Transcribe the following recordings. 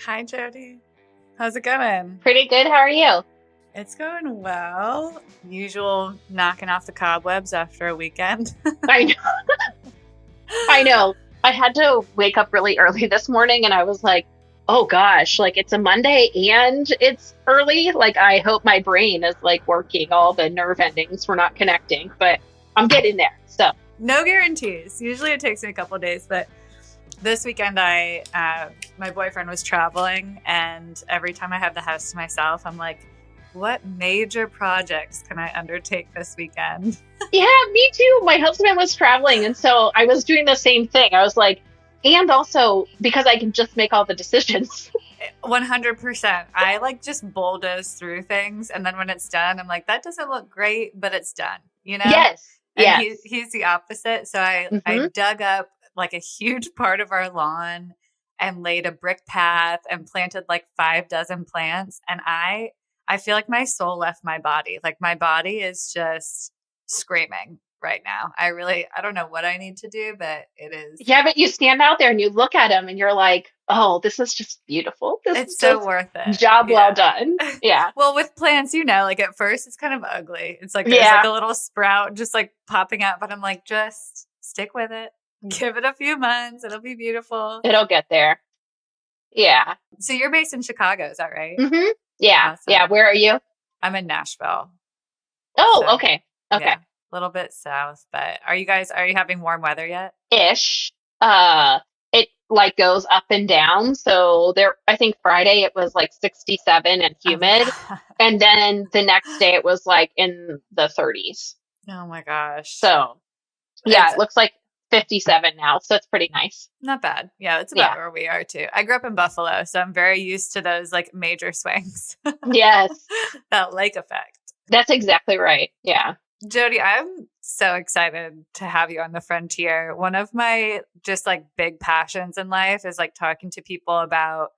Hi, Jody. How's it going? Pretty good. How are you? It's going well. Usual knocking off the cobwebs after a weekend. I know. I know. I had to wake up really early this morning and I was like, oh gosh, like it's a Monday and it's early. Like I hope my brain is like working. All the nerve endings were not connecting, but I'm getting there. So, No guarantees. Usually it takes me a couple days, but this weekend my boyfriend was traveling, and every time I have the house to myself, I'm like, what major projects can I undertake this weekend? yeah, me too. My husband was traveling and so I was doing the same thing. I was like, and also because I can just make all the decisions. 100%. I like just bulldoze through things, and then when it's done, I'm like, that doesn't look great, but it's done, you know? Yes. And Yes. he's the opposite. So I Hmm. dug up like a huge part of our lawn and laid a brick path and planted like 5 dozen plants. And I feel like my soul left my body. Like my body is just screaming right now. I don't know what I need to do, but it is Yeah, but you stand out there and you look at them and you're like, oh, this is just beautiful. This is it's so just worth it. job well Yeah. done. Yeah. Well, with plants, like at first it's kind of ugly. It's like there's like Yeah. a little sprout just like popping out, but I'm like, just stick with it. Give it a few months. It'll be beautiful. It'll get there. Yeah. So you're based in Chicago, is that right? Hmm. Yeah. Yeah. Awesome. Where are you? I'm in Nashville. Oh, So okay. Okay. yeah, a little bit south, but are you having warm weather yet? Ish. It like goes up and down. So there, I think Friday it was like 67 and Oh my humid. And then the next day it was like in the 30s. God. Oh my gosh. So yeah, It's it looks like 57 now. So it's pretty nice. not bad. Yeah, it's about Yeah. where we are too. I grew up in Buffalo, so I'm very used to those like major swings. Yes. That lake effect. That's exactly right. Yeah. Jody, I'm so excited to have you on the frontier. One of my just like big passions in life is like talking to people about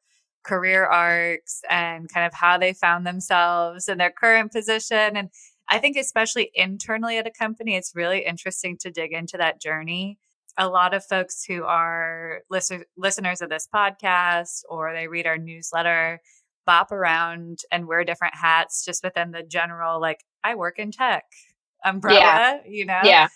career arcs and kind of how they found themselves in their current position. And I think, especially internally at a company, it's really interesting to dig into that journey. A lot of folks who are listeners of this podcast or they read our newsletter bop around and wear different hats just within the general, like, I work in tech Yeah. umbrella. Yeah.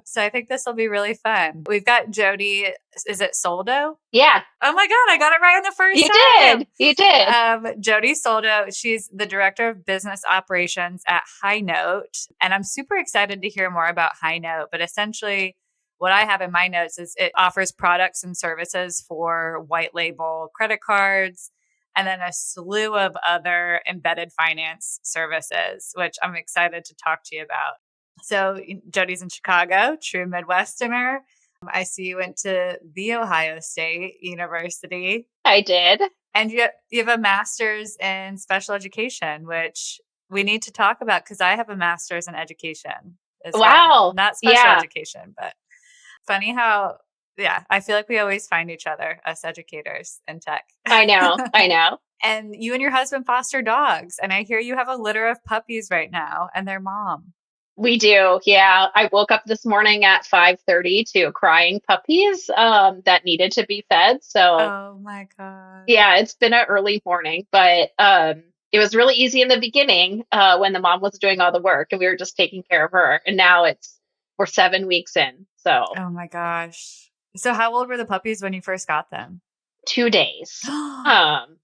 So I think this will be really fun. We've got Jody. Is it Soldo? Yeah. Oh my God, I got it right on the first You did. time. You did. Jody Soldo, she's the director of business operations at High Note. And I'm super excited to hear more about High Note. But essentially, what I have in my notes is it offers products and services for white label credit cards and then a slew of other embedded finance services, which I'm excited to talk to you about. So Jody's in Chicago, true Midwesterner. I see you went to the Ohio State University, I did. and you have a master's in special education, which we need to talk about because I have a master's in education as well. Wow. Not special Yeah. education, but funny how, yeah, I feel like we always find each other, us educators in tech. I know. I know. And you and your husband foster dogs, and I hear you have a litter of puppies right now and their mom. We do. Yeah. I woke up this morning at 5:30 to crying puppies that needed to be fed. So, Oh my God. yeah, it's been an early morning, but it was really easy in the beginning when the mom was doing all the work and we were just taking care of her. And now we're 7 weeks in. So, Oh my gosh. So how old were the puppies when you first got them? 2 days. Oh Um,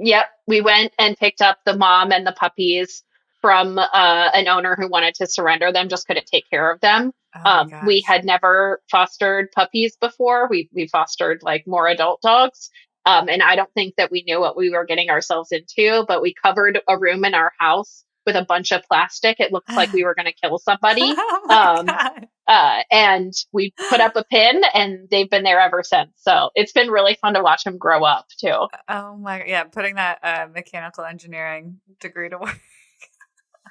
Yep, we went and picked up the mom and the puppies from an owner who wanted to surrender them, just couldn't take care of them. my We gosh. had never fostered puppies before. We fostered like more adult dogs. And I don't think that we knew what we were getting ourselves into, but we covered a room in our house with a bunch of plastic. It looked like we were going to kill somebody. Oh my Um, God. and we put up a pin and they've been there ever since. So it's been really fun to watch them grow up too. Oh my, yeah, putting that mechanical engineering degree to work.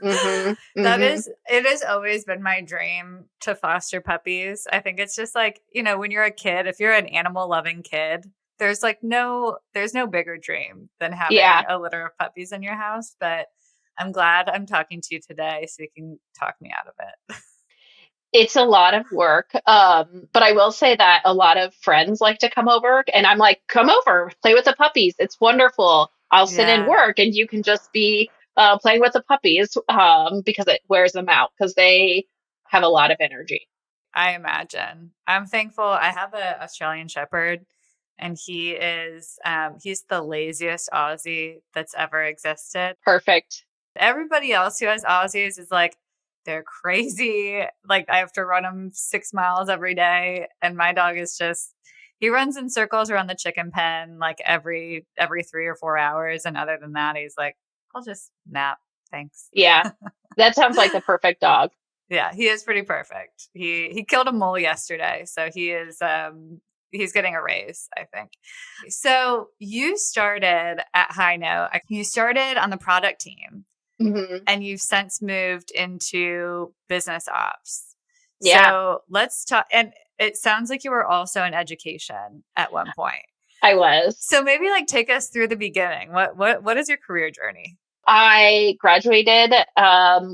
Hmm. That Hmm. is, it has always been my dream to foster puppies. I think it's just like, when you're a kid, if you're an animal loving kid, there's no bigger dream than having Yeah. a litter of puppies in your house. But I'm glad I'm talking to you today so you can talk me out of it. It's a lot of work. But I will say that a lot of friends like to come over, and I'm like, come over, play with the puppies. It's wonderful. I'll sit and Yeah, work, and you can just be playing with the puppies because it wears them out because they have a lot of energy. I imagine. I'm thankful. I have a Australian Shepherd, and he's the laziest Aussie that's ever existed. Perfect. Everybody else who has Aussies is like, they're crazy. Like, I have to run them 6 miles every day. And my dog is just, he runs in circles around the chicken pen like every 3 or 4 hours. And other than that, he's like, I'll just nap. Thanks. Yeah, that sounds like the perfect dog. Yeah, he is pretty perfect. He killed a mole yesterday, so he's getting a raise, I think. So you started at High Note. You started on the product team, Hmm. and you've since moved into business ops. Yeah, So let's talk. And it sounds like you were also in education at one point. I was. So maybe like take us through the beginning. What is your career journey? I graduated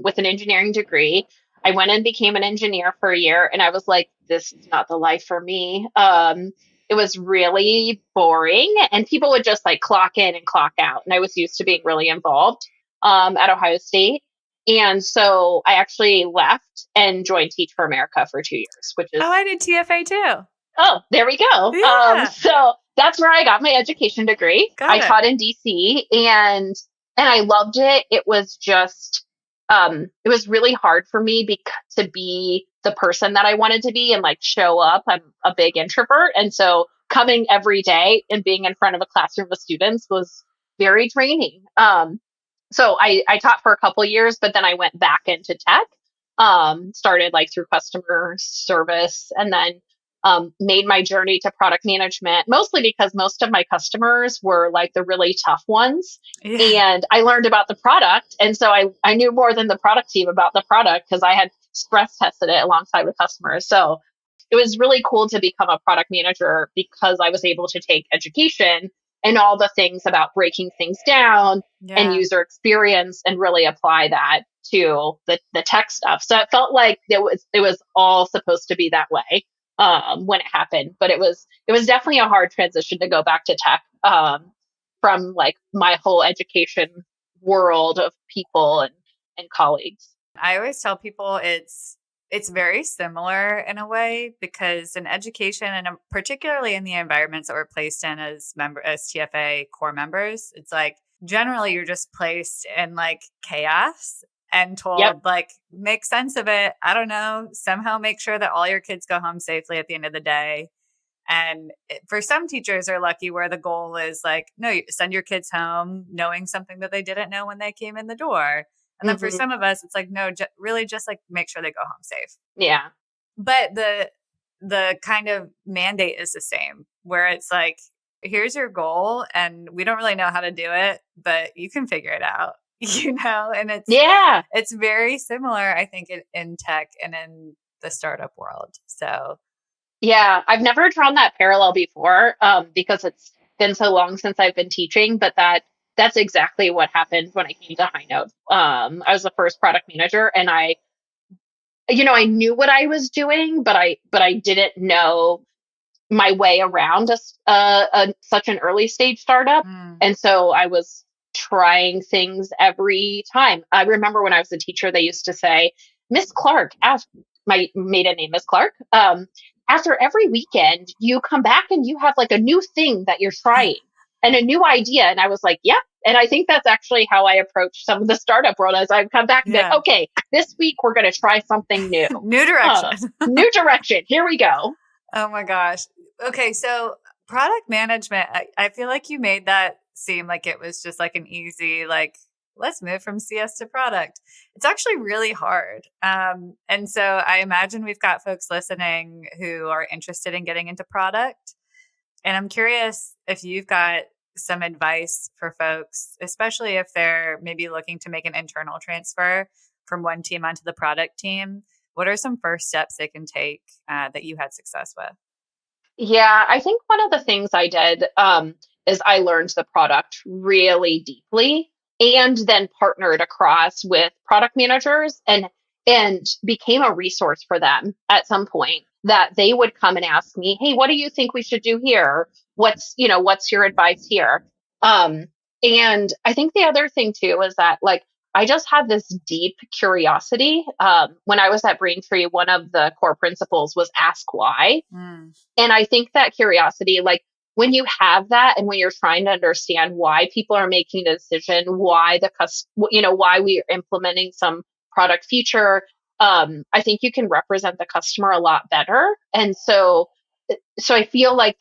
with an engineering degree. I went and became an engineer for a year, and I was like, this is not the life for me. It was really boring, and people would just like clock in and clock out. And I was used to being really involved at Ohio State. And so I actually left and joined Teach for America for 2 years, which is, Oh, I did TFA too. oh, there we go. Yeah, So that's where I got my education degree. I got it. taught in DC, and I loved it. It was just it was really hard for me to be the person that I wanted to be and like show up. I'm a big introvert, and so coming every day and being in front of a classroom of students was very draining. So I taught for a couple years, but then I went back into tech. Started like through customer service, and then made my journey to product management, mostly because most of my customers were like the really tough ones. Yeah. And I learned about the product. And so I knew more than the product team about the product because I had stress tested it alongside with customers. So it was really cool to become a product manager because I was able to take education and all the things about breaking things down and Yeah. user experience and really apply that to the tech stuff. So it felt like it was all supposed to be that way when it happened. But it was definitely a hard transition to go back to tech from like my whole education world of people and colleagues. I always tell people it's very similar in a way because in education and particularly in the environments that we're placed in as TFA core members, it's like generally you're just placed in like chaos and Yep. told like make sense of it. I don't know, somehow make sure that all your kids go home safely at the end of the day. And for some teachers are lucky where the goal is like, no, you send your kids home knowing something that they didn't know when they came in the door. And then for Hmm. some of us, it's like, no, really just like make sure they go home safe. Yeah. But the kind of mandate is the same where it's like, here's your goal and we don't really know how to do it, but you can figure it out, and Yeah. it's very similar, I think, in tech and in the startup world. So Yeah, I've never drawn that parallel before, because it's been so long since I've been teaching, but that's exactly what happened when I came to High Note. I was the first product manager, and I knew what I was doing, but I didn't know my way around such an early stage startup. mm, And so I was trying things every time. I remember when I was a teacher, they used to say, Miss Clark, my maiden name is Clark. After every weekend, you come back and you have like a new thing that you're trying and a new idea. And I was like, yep. And I think that's actually how I approach some of the startup world as I've come back and be like, yeah, okay, this week we're going to try something new. new direction. New direction. Here we go. Oh my gosh. Okay, so product management, I feel like you made that seem like it was just like an easy, like, let's move from CS to product. It's actually really hard. And so I imagine we've got folks listening who are interested in getting into product. And I'm curious if you've got some advice for folks, especially if they're maybe looking to make an internal transfer from one team onto the product team. What are some first steps they can take that you had success with? Yeah, I think one of the things I did is I learned the product really deeply and then partnered across with product managers and and became a resource for them at some point, that they would come and ask me, hey, what do you think we should do here? What's your advice here? Um, and I think the other thing too is that, like, I just had this deep curiosity. When I was at Braintree, one of the core principles was ask why. Mm. And I think that curiosity, like when you have that and when you're trying to understand why people are making a decision, why why we are implementing some product feature, I think you can represent the customer a lot better. And so I feel like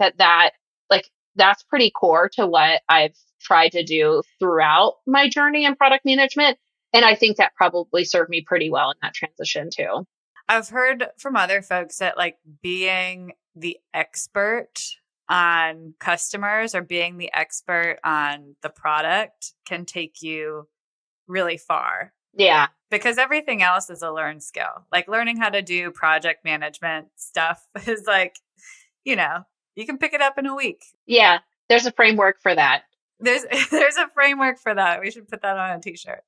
like that's pretty core to what I've tried to do throughout my journey in product management. And I think that probably served me pretty well in that transition too. I've heard from other folks that like being the expert on customers or being the expert on the product can take you really far Yeah. because everything else is a learned skill. Like learning how to do project management stuff is like, you know, you can pick it up in a week. Yeah. There's a framework for that. There's a framework for that. We should put that on a t-shirt.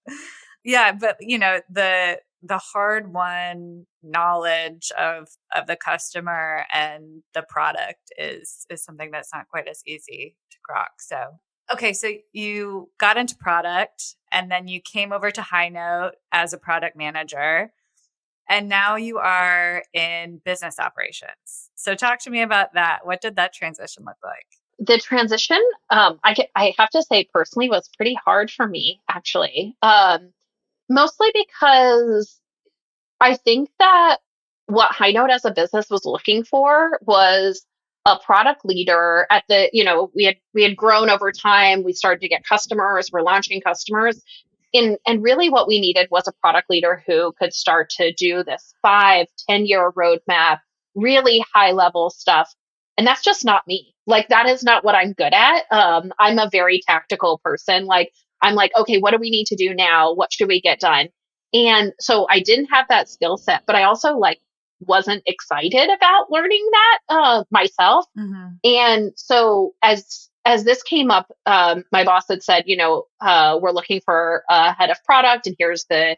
Yeah, but you know, the hard won knowledge of the customer and the product is something that's not quite as easy to grok. So okay, so you got into product and then you came over to High Note as a product manager. And now you are in business operations. So talk to me about that. What did that transition look like? The transition, I have to say personally, was pretty hard for me, actually. Mostly because I think that what High Note as a business was looking for was a product leader at we had grown over time. We started to get customers, we're launching customers. And really what we needed was a product leader who could start to do this 5, 10 year roadmap, really high level stuff. And that's just not me. Like that is not what I'm good at. I'm a very tactical person. Like I'm like, okay, what do we need to do now? What should we get done? And so I didn't have that skill set, but I also like wasn't excited about learning that myself. Mm-hmm. And so as this came up, my boss had said, we're looking for a head of product, and here's the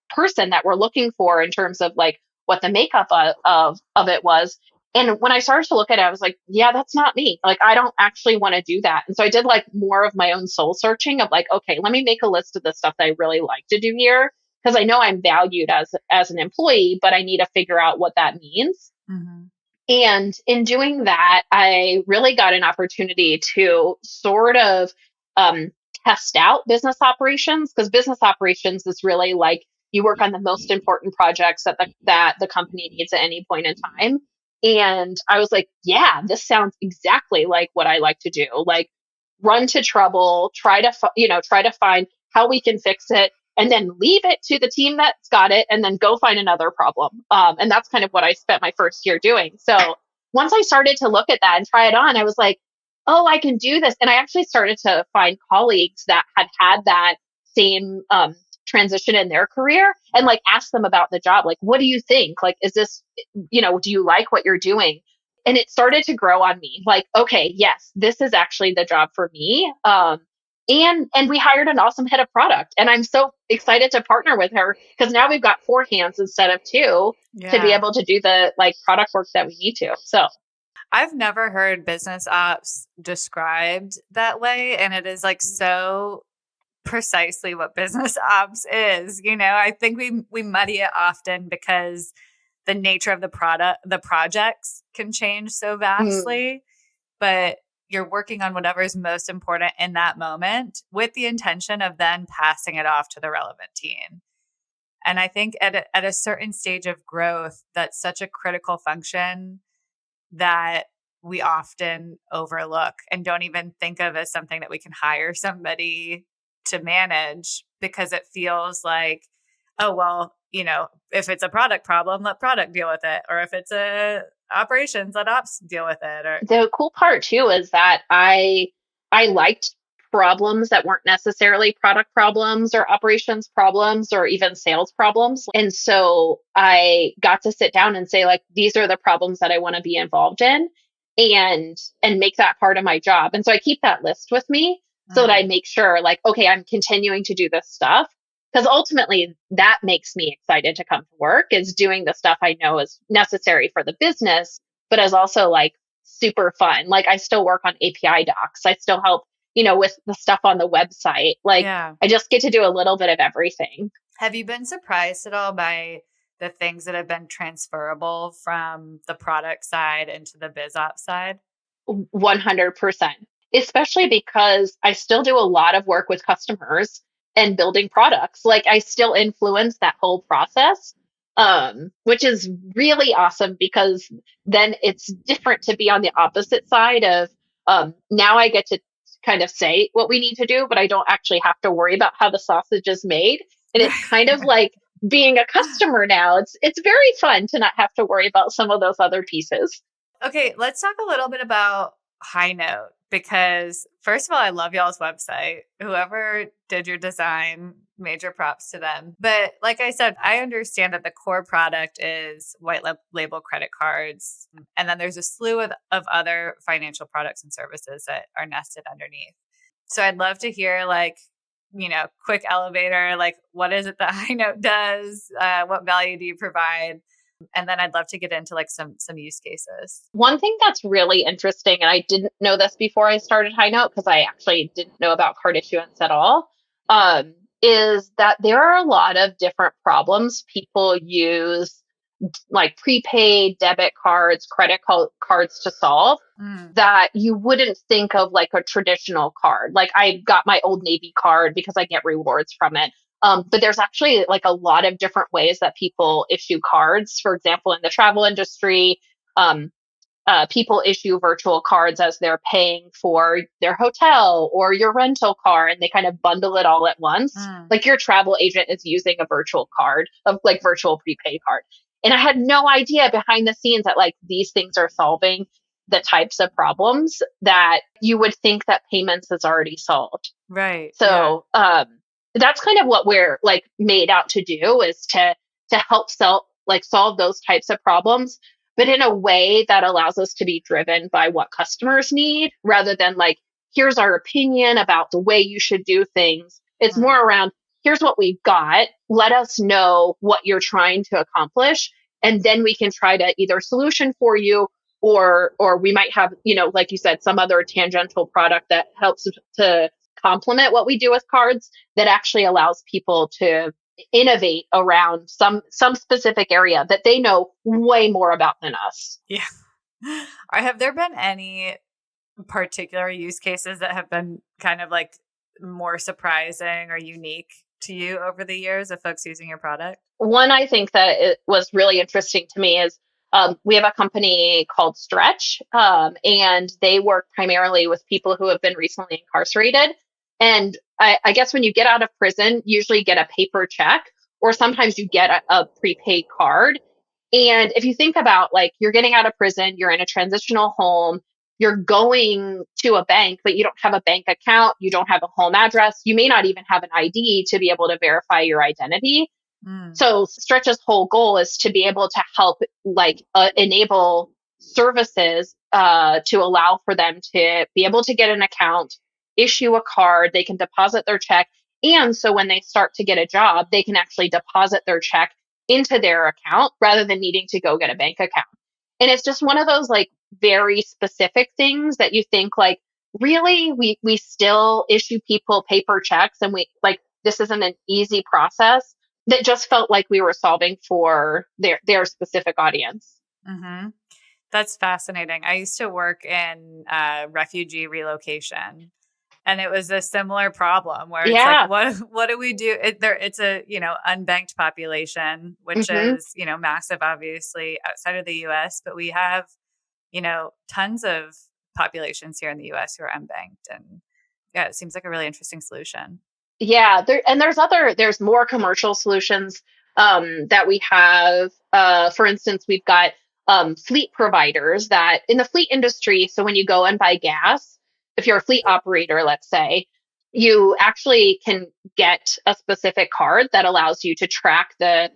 person that we're looking for in terms of like what the makeup of it was. And when I started to look at it, I was like, yeah, that's not me. Like, I don't actually want to do that. And so I did like more of my own soul searching of like, okay, let me make a list of the stuff that I really like to do here. Cause I know I'm valued as an employee, but I need to figure out what that means. Mm-hmm. And in doing that, I really got an opportunity to sort of test out business operations, because business operations is really like you work on the most important projects that the company needs at any point in time. And I was like, yeah, this sounds exactly like what I like to do. Like run to trouble, try to find how we can fix it, and then leave it to the team that's got it, and then go find another problem. And that's kind of what I spent my first year doing. So once I started to look at that and try it on, I was like, oh, I can do this. And I actually started to find colleagues that had that same transition in their career, and like ask them about the job. Like, what do you think? Like, is this, do you like what you're doing? And it started to grow on me. Like, okay, yes, this is actually the job for me. And we hired an awesome head of product, and I'm so excited to partner with her because now we've got 4 hands instead of 2 to be Yeah. able to do the like product work that we need to. So I've never heard business ops described that way. And it is like so precisely what business ops is. You know, I think we muddy it often because the nature of the projects can change so vastly, but you're working on whatever is most important in that moment with the intention of then passing it off to the relevant team. And I think at a certain stage of growth, that's such a critical function that we often overlook and don't even think of as something that we can hire somebody to manage, because it feels like, oh, well, if it's a product problem, let product deal with it. Or if it's a operations, let ops deal with it. Or the cool part too is that I liked problems that weren't necessarily product problems or operations problems or even sales problems. And so I got to sit down and say, like, these are the problems that I want to be involved in, and make that part of my job. And so I keep that list with me so that I make sure, like, okay, I'm continuing to do this stuff, Because ultimately that makes me excited to come to work, is doing the stuff I know is necessary for the business, but is also like super fun. Like I still work on API docs. I still help, with the stuff on the website. Like Yeah. I just get to do a little bit of everything. Have you been surprised at all by the things that have been transferable from the product side into the biz ops side? 100%. Especially because I still do a lot of work with customers and building products. Like I still influence that whole process, which is really awesome because then it's different to be on the opposite side of, now I get to kind of say what we need to do, but I don't actually have to worry about how the sausage is made. And it's kind of like being a customer now. It's very fun to not have to worry about some of those other pieces. Okay, let's talk a little bit about High Note because, first of all, I love y'all's website. Whoever did your design, major props to them. But like I said, I understand that the core product is white label credit cards. And then there's a slew of other financial products and services that are nested underneath. So I'd love to hear, like, quick elevator, like, what is it that High Note does? What value do you provide? And then I'd love to get into like some use cases. One thing that's really interesting, and I didn't know this before I started High Note because I actually didn't know about card issuance at all, is that there are a lot of different problems people use, like prepaid debit cards, cards to solve that you wouldn't think of like a traditional card. Like I got my Old Navy card because I get rewards from it. But there's actually like a lot of different ways that people issue cards. For example, in the travel industry, um, people issue virtual cards as they're paying for their hotel or your rental car, and they kind of bundle it all at once. Like your travel agent is using a virtual card, of like virtual prepaid card. And I had no idea behind the scenes that like these things are solving the types of problems that you would think that payments has already solved. Right. So, that's kind of what we're like made out to do, is to help solve those types of problems, but in a way that allows us to be driven by what customers need rather than like, here's our opinion about the way you should do things. It's more around, here's what we've got. Let us know what you're trying to accomplish. And then we can try to either solution for you, or we might have, like you said, some other tangential product that helps to complement what we do with cards that actually allows people to innovate around some specific area that they know way more about than us. Yeah. Have there been any particular use cases that have been kind of like more surprising or unique to you over the years of folks using your product? One I think that it was really interesting to me is, we have a company called Stretch, and they work primarily with people who have been recently incarcerated. And I guess when you get out of prison, usually you get a paper check, or sometimes you get a prepaid card. And if you think about like you're getting out of prison, you're in a transitional home, you're going to a bank, but you don't have a bank account, you don't have a home address, you may not even have an ID to be able to verify your identity. So Stretch's whole goal is to be able to help like enable services to allow for them to be able to get an account, issue a card, they can deposit their check. And so when they start to get a job, they can actually deposit their check into their account rather than needing to go get a bank account. And it's just one of those like very specific things that you think like, really, we still issue people paper checks, and we like, this isn't an easy process, that just felt like we were solving for their specific audience. Mm-hmm. That's fascinating. I used to work in refugee relocation, and it was a similar problem where it's like, what do we do? It's a unbanked population, which is massive, obviously outside of the U.S., but we have tons of populations here in the U.S. who are unbanked, and yeah, it seems like a really interesting solution. Yeah, there's more commercial solutions that we have. For instance, we've got fleet providers that in the fleet industry. So when you go and buy gas, if you're a fleet operator, let's say, you actually can get a specific card that allows you to track the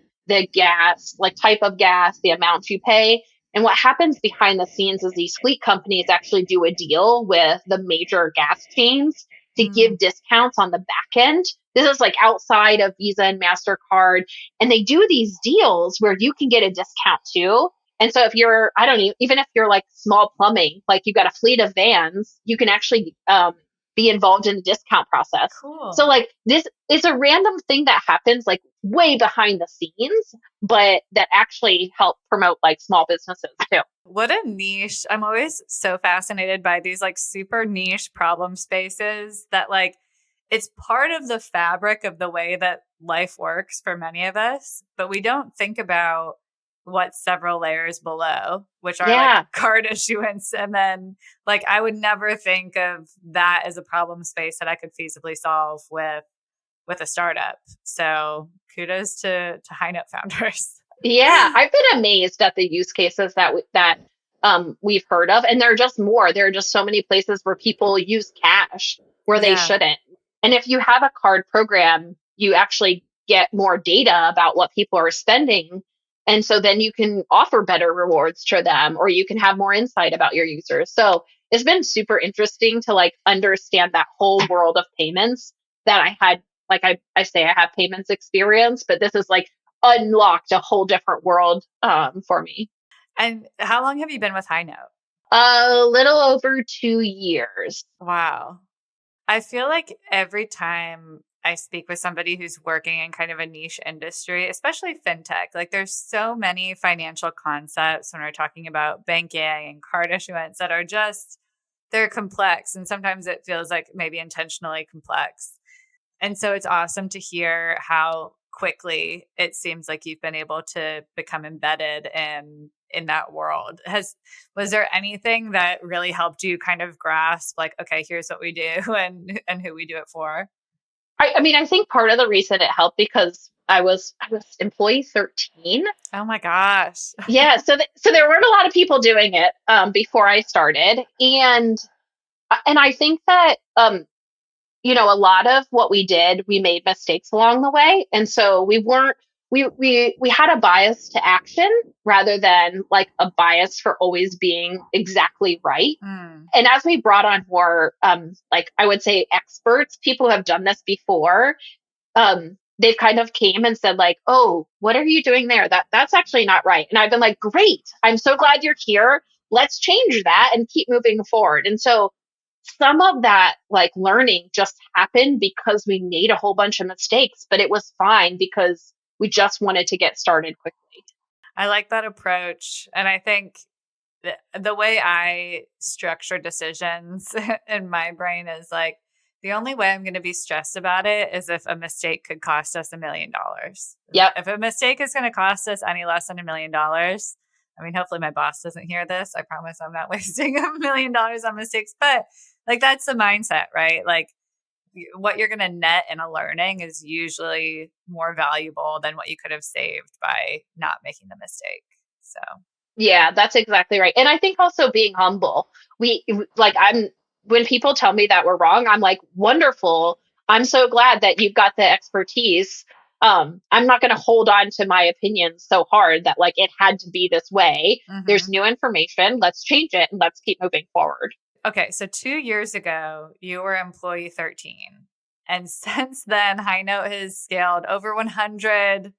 gas, like type of gas, the amount you pay. And what happens behind the scenes is these fleet companies actually do a deal with the major gas chains, to Mm, give discounts on the back end. This is like outside of Visa and MasterCard. And they do these deals where you can get a discount too. And so if you're, I don't know, even if you're like small plumbing, like you've got a fleet of vans, you can actually be involved in the discount process. So cool. like this is a random thing that happens like way behind the scenes, but that actually help promote like small businesses too. What a niche. I'm always so fascinated by these like super niche problem spaces that like it's part of the fabric of the way that life works for many of us, but we don't think about what's several layers below, which are like Yeah. card issuance. And then like I would never think of that as a problem space that I could feasibly solve with a startup. So kudos to High Note founders. Yeah, I've been amazed at the use cases that we've heard of, and there are just more. There are just so many places where people use cash where they Yeah. shouldn't. And if you have a card program, you actually get more data about what people are spending, and so then you can offer better rewards to them, or you can have more insight about your users. So it's been super interesting to like understand that whole world of payments that I had. Like I say, I have payments experience, but this is like unlocked a whole different world for me. And how long have you been with High Note? A little over 2 years. Wow. I feel like every time I speak with somebody who's working in kind of a niche industry, especially fintech, like there's so many financial concepts when we're talking about banking and card issuance that are just, they're complex. And sometimes it feels like maybe intentionally complex. And so it's awesome to hear how quickly it seems like you've been able to become embedded in that world. Has Was there anything that really helped you kind of grasp like, okay, here's what we do and who we do it for? I mean, I think part of the reason it helped because I was employee 13. Oh my gosh. Yeah, so there weren't a lot of people doing it before I started, and I think that a lot of what we did, we made mistakes along the way. And so we weren't, we had a bias to action rather than like a bias for always being exactly right. Mm, And as we brought on more, like I would say experts, people who have done this before, they've kind of came and said like, "Oh, what are you doing there? That's actually not right." And I've been like, "Great. I'm so glad you're here. Let's change that and keep moving forward." And so some of that like learning just happened because we made a whole bunch of mistakes, but it was fine because we just wanted to get started quickly. I like that approach. And I think the way I structure decisions in my brain is like, the only way I'm going to be stressed about it is if a mistake could cost us $1 million. Yep. If a mistake is going to cost us any less than $1 million, I mean, hopefully my boss doesn't hear this. I promise I'm not wasting $1 million on mistakes, but like that's the mindset, right? Like what you're going to net in a learning is usually more valuable than what you could have saved by not making the mistake. So, Yeah, that's exactly right. And I think also being humble. We like I'm when people tell me that we're wrong, I'm like, wonderful. I'm so glad that you've got the expertise. I'm not going to hold on to my opinions so hard that like it had to be this way. There's mhm. new information. Let's change it and let's keep moving forward. Okay, so 2 years ago, you were employee 13. And since then, High Note has scaled over 100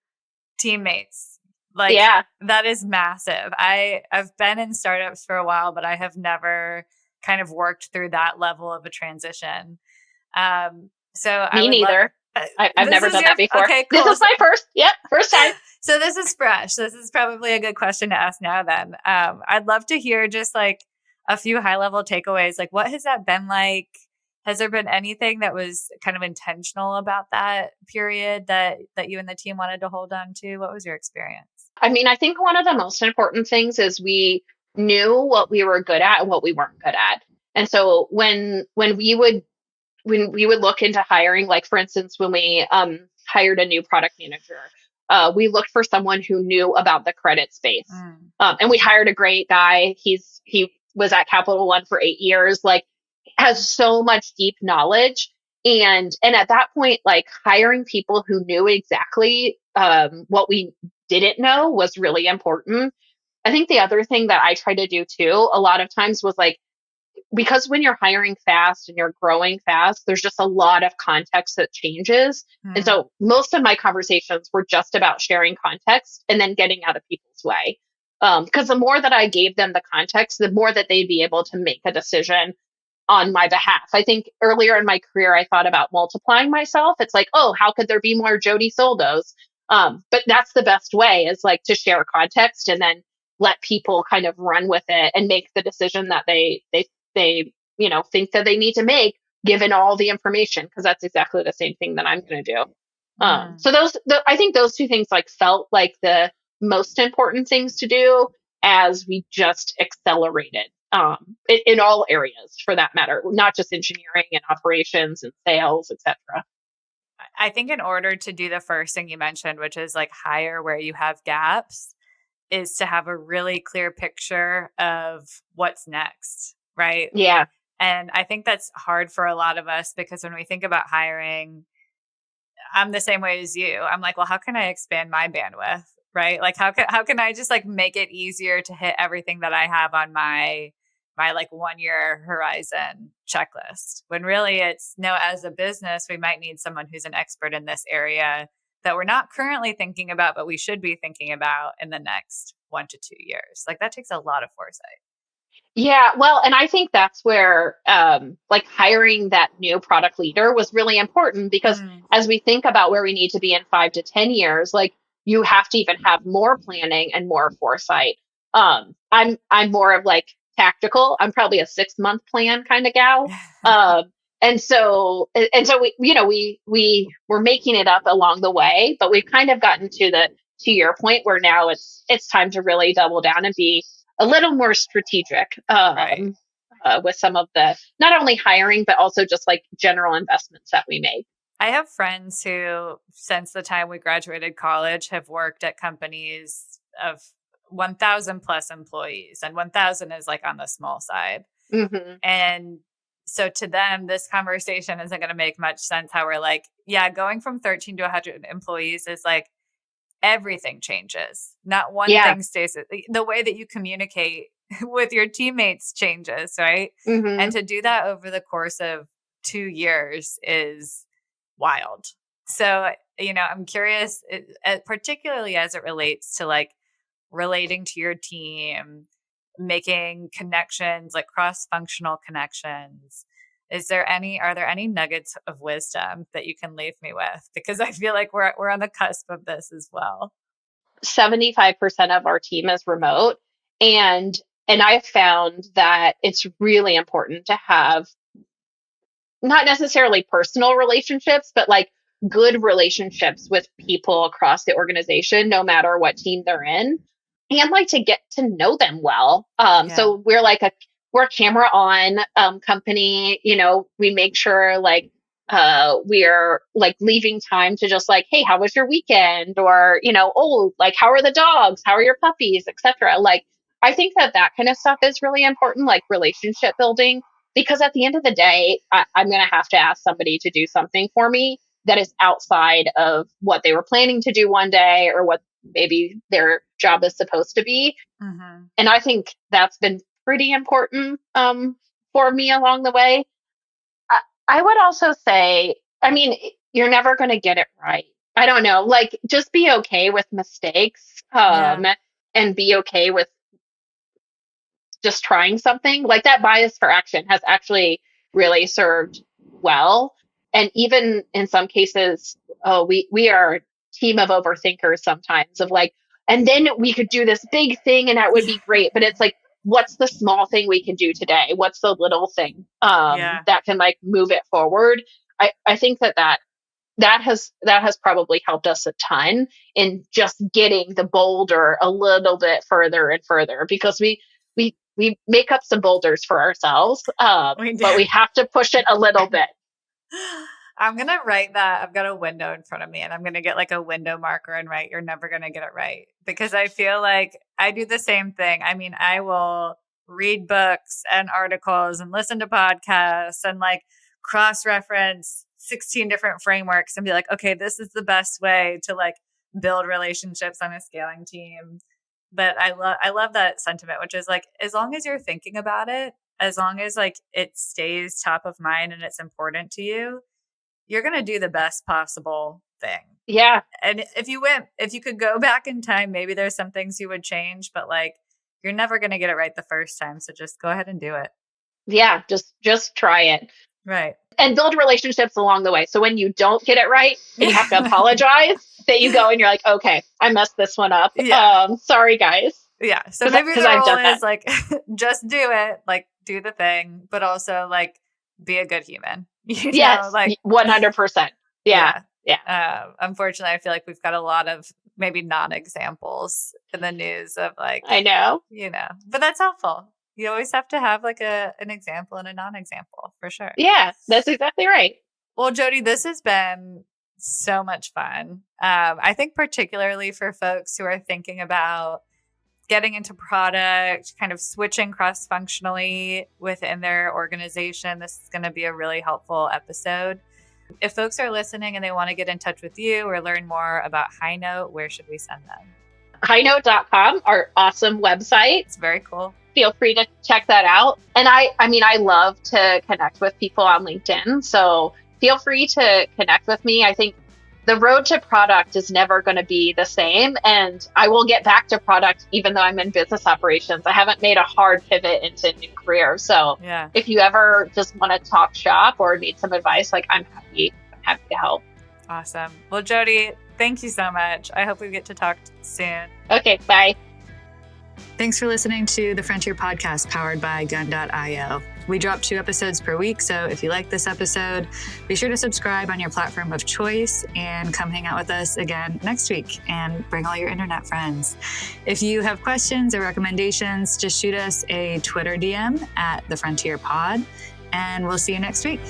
teammates. Like, Yeah, that is massive. I've been in startups for a while, but I have never kind of worked through that level of a transition. So I me would love, neither. I've this never is done your, that before. okay, This cool. is my first. Yep, first time. So this is fresh. This is probably a good question to ask now then. I'd love to hear just like a few high level takeaways. Like what has that been like? Has there been anything that was kind of intentional about that period that you and the team wanted to hold on to? What was your experience? I mean, I think one of the most important things is we knew what we were good at and what we weren't good at. And so when we would look into hiring, like for instance, when we hired a new product manager, we looked for someone who knew about the credit space. Mm, And we hired a great guy. He was at Capital One for 8 years, like has so much deep knowledge. And at that point, like hiring people who knew exactly what we didn't know was really important. I think the other thing that I try to do too, a lot of times was like because when you're hiring fast and you're growing fast, there's just a lot of context that changes. And Hmm. so most of my conversations were just about sharing context and then getting out of people's way. Because the more that I gave them the context, the more that they'd be able to make a decision on my behalf. I think earlier in my career, I thought about multiplying myself. It's like, oh, how could there be more Jody Soldos? But that's the best way, is like to share context and then let people kind of run with it and make the decision that they think that they need to make, given all the information, because that's exactly the same thing that I'm going to do. Hmm. So I think those two things like felt like the most important things to do as we just accelerated, in all areas for that matter, not just engineering and operations and sales, etc. I think in order to do the first thing you mentioned, which is like hire where you have gaps, is to have a really clear picture of what's next, right? Yeah, And I think that's hard for a lot of us because when we think about hiring, I'm the same way as you. I'm like, well, how can I expand my bandwidth, right? Like how can I just like make it easier to hit everything that I have on my like 1 year horizon checklist? When really it's no, as a business, we might need someone who's an expert in this area that we're not currently thinking about, but we should be thinking about in the next 1 to 2 years. Like that takes a lot of foresight. yeah. Well, and I think that's where like hiring that new product leader was really important, because Mm. as we think about where we need to be in 5 to 10 years, like you have to even have more planning and more foresight. I'm more of like tactical. I'm probably a 6 month plan kind of gal. Um, and so we were making it up along the way, but we've kind of gotten to your point where now it's time to really double down and be a little more strategic, Right. with some of the not only hiring but also just like general investments that we make. I have friends who, since the time we graduated college, have worked at companies of 1,000 plus employees, and 1,000 is like on the small side. Hmm. And so to them, this conversation isn't going to make much sense. How we're like, yeah, going from 13 to 100 employees is like everything changes. Not one Yeah. thing stays. The way that you communicate with your teammates changes, right? And Hmm. to do that over the course of 2 years is wild. So, I'm curious, particularly as it relates to like relating to your team, making connections, like cross functional connections. Are there any nuggets of wisdom that you can leave me with? Because I feel like we're on the cusp of this as well. 75% of our team is remote, and I've found that it's really important to have not necessarily personal relationships, but like good relationships with people across the organization, no matter what team they're in, and like to get to know them well. Yeah. So we're a camera on company. We make sure like we're like leaving time to just like, hey, how was your weekend? Or oh, like how are the dogs? How are your puppies, etc. Like I think that kind of stuff is really important, like relationship building, because at the end of the day, I'm going to have to ask somebody to do something for me that is outside of what they were planning to do one day or what maybe their job is supposed to be. Hmm. And I think that's been pretty important, for me along the way. I, I would also say, I mean, you're never going to get it right. I don't know, like just be okay with mistakes, Yeah. and be okay with just trying something. Like that bias for action has actually really served well. And even in some cases, oh, we are a team of overthinkers sometimes, of like, and then we could do this big thing and that would be great. But it's like, what's the small thing we can do today? What's the little thing Yeah. that can like move it forward? I think that has probably helped us a ton in just getting the boulder a little bit further and further, because we make up some boulders for ourselves, We do. but we have to push it a little bit. I'm going to write that. I've got a window in front of me and I'm going to get like a window marker and write, you're never going to get it right. Because I feel like I do the same thing. I mean, I will read books and articles and listen to podcasts and like cross reference 16 different frameworks and be like, okay, this is the best way to like build relationships on a scaling team. But I love that sentiment, which is like, as long as you're thinking about it, as long as like it stays top of mind and it's important to you, you're going to do the best possible thing. Yeah. And if you could go back in time, maybe there's some things you would change, but like you're never going to get it right the first time. So just go ahead and do it. Yeah. Just try it. Right. And build relationships along the way. So when you don't get it right and you have to apologize, that you go and you're like, okay, I messed this one up. Yeah. Sorry, guys. Yeah. So maybe the rule is like, just do it, like do the thing, but also like be a good human. Yes, like 100%. Yeah. Unfortunately, I feel like we've got a lot of maybe non-examples in the news of like, I know, but that's helpful. You always have to have like an example and a non-example for sure. Yeah, that's exactly right. Well, Jody, this has been so much fun. I think particularly for folks who are thinking about getting into product, kind of switching cross-functionally within their organization, this is going to be a really helpful episode. If folks are listening and they want to get in touch with you or learn more about Highnote, where should we send them? Highnote.com, our awesome website. It's very cool. Feel free to check that out. And I love to connect with people on LinkedIn. So feel free to connect with me. I think the road to product is never going to be the same. And I will get back to product even though I'm in business operations. I haven't made a hard pivot into a new career. So if you ever just want to talk shop or need some advice, like I'm happy to help. Awesome. Well, Jody, thank you so much. I hope we get to talk soon. Okay, bye. Thanks for listening to the Frontier Podcast powered by Gun.io. We drop 2 episodes per week, so if you like this episode, be sure to subscribe on your platform of choice and come hang out with us again next week and bring all your internet friends. If you have questions or recommendations, just shoot us a Twitter DM at The Frontier Pod, and we'll see you next week.